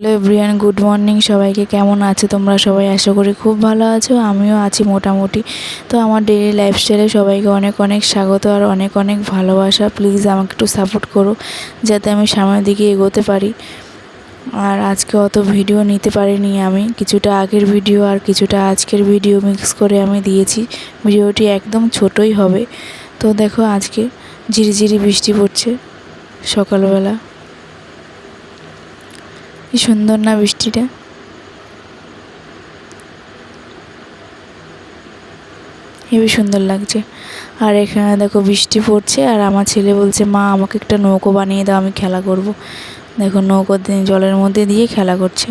Hello everyone, good morning সবাইকে। কেমন আছো তোমরা সবাই? আশা করি খুব ভালো আছো, আমিও আছি মোটামুটি। তো আমার ডেইলি লাইফস্টাইলে সবাইকে অনেক অনেক স্বাগত আর অনেক অনেক ভালোবাসা। প্লিজ আমাকে একটু সাপোর্ট করো যাতে আমি সামনের দিকে এগোতে পারি। আর আজকে অত ভিডিও নিতে পারিনি, আমি কিছুটা আগের ভিডিও আর কিছুটা আজকের ভিডিও মিক্স করে আমি দিয়েছি। ভিডিওটি একদম ছোটই হবে। তো দেখো, আজকে ঝিরিঝিরি বৃষ্টি পড়ছে সকালবেলা। কি সুন্দর না বৃষ্টিটা! হেবি সুন্দর লাগছে। আর এখানে দেখো বৃষ্টি পড়ছে আর আমার ছেলে বলছে, মা আমাকে একটা নৌকো বানিয়ে দাও, আমি খেলা করব। দেখো নৌকো জলের মধ্যে দিয়ে খেলা করছে।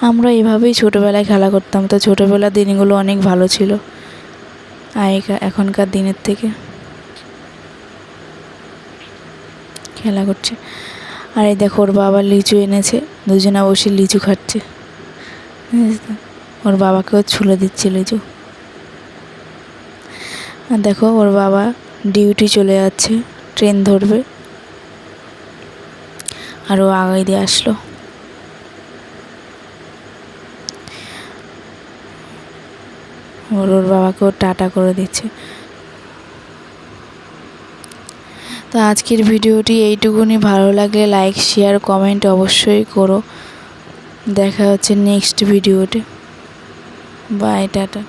আমরা এভাবেই ছোটোবেলায় খেলা করতাম। তো ছোটোবেলার দিনগুলো অনেক ভালো ছিল এখনকার দিনের থেকে। খেলা করছে। আর এই দেখো ওর বাবা লিচু এনেছে, দুজনা বসে লিচু খাচ্ছে। ওর বাবাকেও ছুলে দিচ্ছে লিচু। আর দেখো ওর বাবা ডিউটি চলে যাচ্ছে, ট্রেন ধরবে। আর ও আগে দিয়ে আসলো। ওর বাবাকেও টাটা করে দিচ্ছে। তো আজকের ভিডিওটি এইটুকুনি। ভালো লাগলে লাইক, শেয়ার, কমেন্ট অবশ্যই করো। দেখা হচ্ছে নেক্সট ভিডিওতে। Bye, tata.